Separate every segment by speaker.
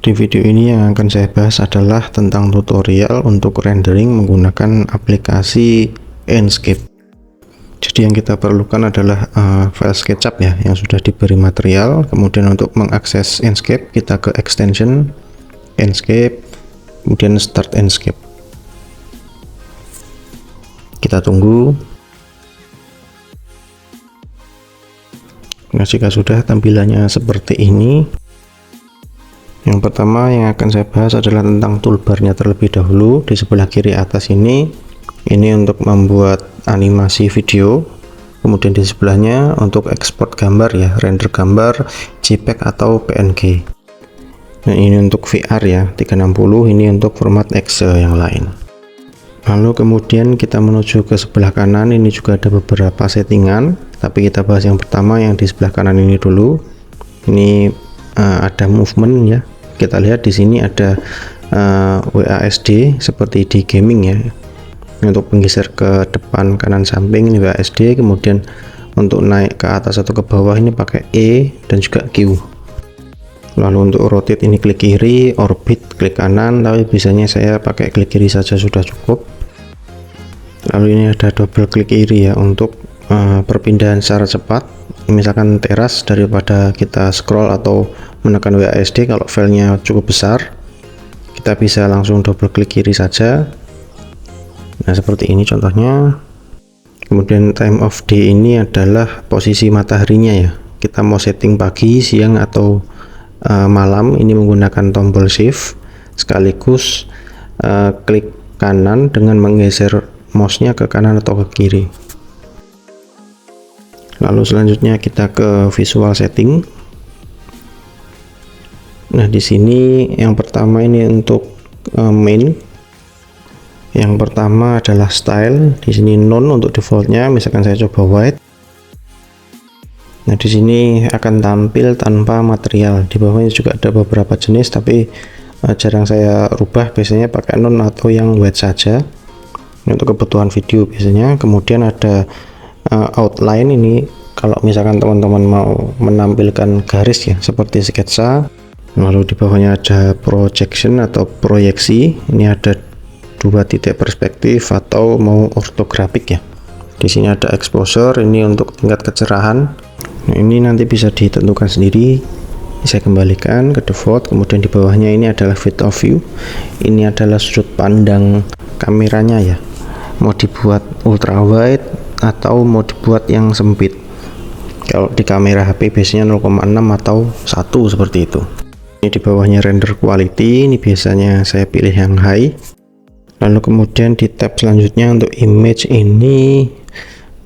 Speaker 1: Di video ini yang akan saya bahas adalah tentang tutorial untuk rendering menggunakan aplikasi Enscape. Jadi yang kita perlukan adalah file SketchUp ya, yang sudah diberi material. Kemudian untuk mengakses Enscape, kita ke extension Enscape, kemudian start Enscape. Kita tunggu. Nah, jika sudah, tampilannya seperti ini. Yang pertama yang akan saya bahas adalah tentang toolbarnya terlebih dahulu. Di sebelah kiri atas ini untuk membuat animasi video, kemudian di sebelahnya untuk ekspor gambar ya, render gambar JPEG atau PNG. Nah, ini untuk VR ya, 360, ini untuk format exe yang lain. Lalu kemudian kita menuju ke sebelah kanan, ini juga ada beberapa settingan, tapi kita bahas yang pertama yang di sebelah kanan ini dulu. Ini ada movement ya. Kita lihat di sini ada WASD seperti di gaming ya. Untuk menggeser ke depan, kanan, samping ini WASD, kemudian untuk naik ke atas atau ke bawah ini pakai E dan juga Q. Lalu untuk rotate ini klik kiri, orbit klik kanan, tapi biasanya saya pakai klik kiri saja sudah cukup. Lalu ini ada double klik kiri ya untuk perpindahan secara cepat. Misalkan teras, daripada kita scroll atau menekan WASD, kalau filenya cukup besar kita bisa langsung double klik kiri saja. Nah, seperti ini contohnya. Kemudian time of day ini adalah posisi mataharinya ya, kita mau setting pagi, siang atau malam. Ini menggunakan tombol shift sekaligus klik kanan dengan menggeser mouse-nya ke kanan atau ke kiri. Lalu selanjutnya kita ke visual setting. Nah, di sini yang pertama ini untuk main. Yang pertama adalah style. Di sini none untuk defaultnya. Misalkan saya coba white. Nah, di sini akan tampil tanpa material. Di bawahnya juga ada beberapa jenis, tapi jarang saya rubah. Biasanya pakai none atau yang white saja. Ini untuk kebutuhan video biasanya. Kemudian ada outline. Ini kalau misalkan teman-teman mau menampilkan garis ya, seperti sketsa. Lalu di bawahnya ada projection atau proyeksi. Ini ada dua titik perspektif atau mau ortografik ya. Di sini ada exposure, ini untuk tingkat kecerahan. Nah, ini nanti bisa ditentukan sendiri. Saya kembalikan ke default. Kemudian di bawahnya ini adalah field of view. Ini adalah sudut pandang kameranya ya. Mau dibuat ultra wide atau mau dibuat yang sempit. Kalau di kamera HP biasanya 0,6 atau 1 seperti itu. Ini di bawahnya render quality, ini biasanya saya pilih yang high. Lalu kemudian di tab selanjutnya untuk image ini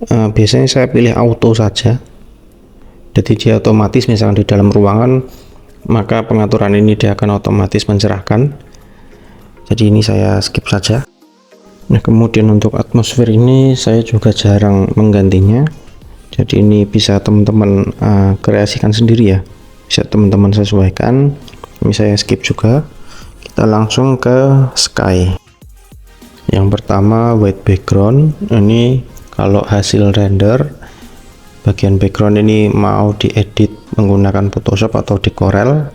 Speaker 1: biasanya saya pilih auto saja. Jadi dia otomatis, misalkan di dalam ruangan, maka pengaturan ini dia akan otomatis mencerahkan. Jadi ini saya skip saja. Nah, kemudian untuk atmosfer ini saya juga jarang menggantinya. Jadi ini bisa teman-teman kreasikan sendiri ya. Bisa teman-teman sesuaikan. Ini saya skip juga. Kita langsung ke sky. Yang pertama white background. Ini kalau hasil render bagian background ini mau diedit menggunakan Photoshop atau di Corel.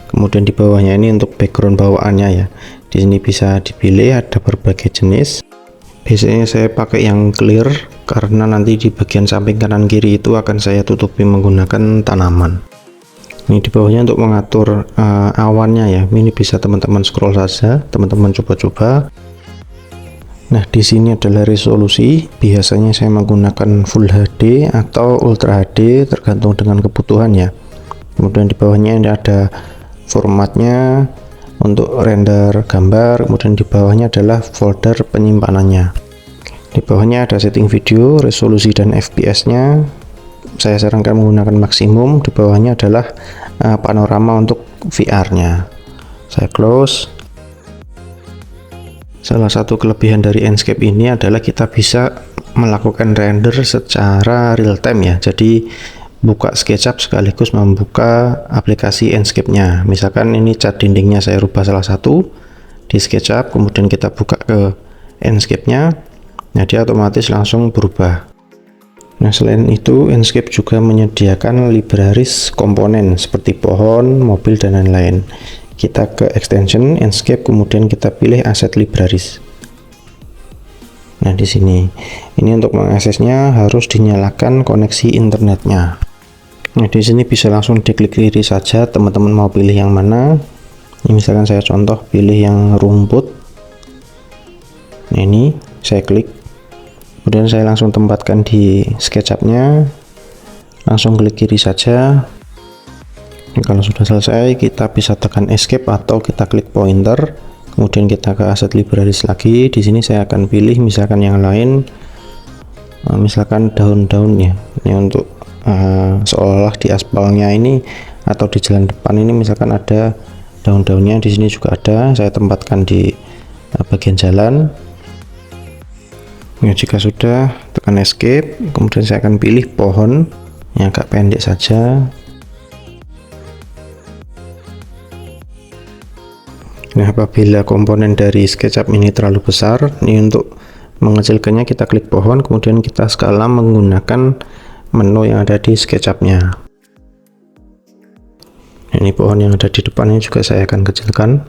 Speaker 1: Kemudian di bawahnya ini untuk background bawaannya ya. Di sini bisa dipilih, ada berbagai jenis. Biasanya saya pakai yang clear karena nanti di bagian samping kanan kiri itu akan saya tutupi menggunakan tanaman. Ini di bawahnya untuk mengatur awannya ya. Ini bisa teman-teman scroll saja, teman-teman coba-coba. Nah, di sini adalah resolusi. Biasanya saya menggunakan Full HD atau Ultra HD tergantung dengan kebutuhan ya. Kemudian di bawahnya ini ada formatnya untuk render gambar. Kemudian di bawahnya adalah folder penyimpanannya. Di bawahnya ada setting video, resolusi dan FPS-nya. Saya sarankan menggunakan maksimum. Di bawahnya adalah panorama untuk VR-nya. Saya close. Salah satu kelebihan dari Enscape ini adalah kita bisa melakukan render secara real time ya. Jadi buka SketchUp sekaligus membuka aplikasi Enscape-nya. Misalkan ini cat dindingnya saya rubah salah satu di SketchUp, kemudian kita buka ke Enscape-nya. Nah, dia otomatis langsung berubah. Nah, selain itu Enscape juga menyediakan libraries komponen seperti pohon, mobil dan lain-lain. kita ke extension Enscape, kemudian kita pilih Asset Libraries. Nah, di sini ini untuk mengaksesnya harus dinyalakan koneksi internetnya. Nah, di sini bisa langsung diklik kiri saja, teman-teman mau pilih yang mana. Ini misalkan saya contoh pilih yang rumput. Nah, ini saya klik, kemudian saya langsung tempatkan di SketchUp-nya, langsung klik kiri saja. Kalau sudah selesai, kita bisa tekan escape atau kita klik pointer, kemudian kita ke Asset Libraries lagi. Di sini saya akan pilih misalkan yang lain, misalkan daun-daunnya. Ini untuk seolah di aspalnya ini atau di jalan depan ini misalkan ada daun-daunnya, di sini juga ada. Saya tempatkan di bagian jalan. Nah, jika sudah, tekan escape, kemudian saya akan pilih pohon yang agak pendek saja. Nah, apabila komponen dari SketchUp ini terlalu besar, ini untuk mengecilkannya kita klik pohon, kemudian kita skala menggunakan menu yang ada di SketchUp-nya. Ini pohon yang ada di depannya juga saya akan kecilkan.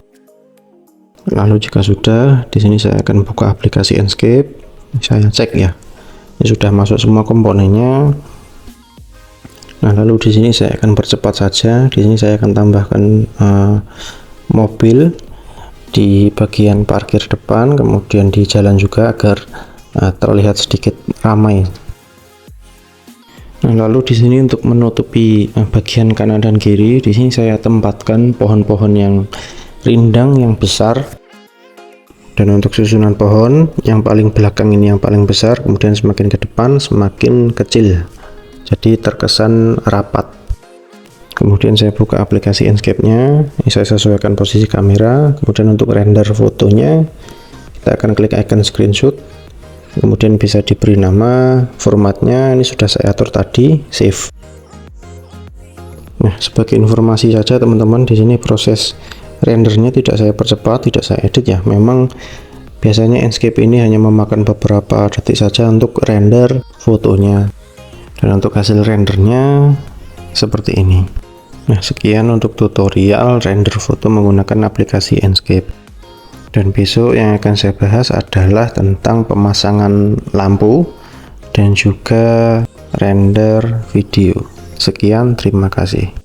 Speaker 1: Lalu jika sudah, di sini saya akan buka aplikasi Enscape. Saya cek ya, ini sudah masuk semua komponennya. Nah, lalu di sini saya akan percepat saja. Di sini saya akan tambahkan mobil di bagian parkir depan, kemudian di jalan juga agar terlihat sedikit ramai. Nah, lalu di sini untuk menutupi bagian kanan dan kiri, di sini saya tempatkan pohon-pohon yang rindang yang besar. Dan untuk susunan pohon, yang paling belakang ini yang paling besar, kemudian semakin ke depan semakin kecil. Jadi terkesan rapat. Kemudian saya buka aplikasi Enscape-nya, ini saya sesuaikan posisi kamera. Kemudian untuk render fotonya, kita akan klik icon screenshot. Kemudian bisa diberi nama, formatnya ini sudah saya atur tadi, save. Nah, sebagai informasi saja teman-teman, di sini proses rendernya tidak saya percepat, tidak saya edit ya. Memang biasanya Enscape ini hanya memakan beberapa detik saja untuk render fotonya. Dan untuk hasil rendernya seperti ini. Nah, sekian untuk tutorial render foto menggunakan aplikasi Enscape. Dan besok yang akan saya bahas adalah tentang pemasangan lampu dan juga render video. Sekian, terima kasih.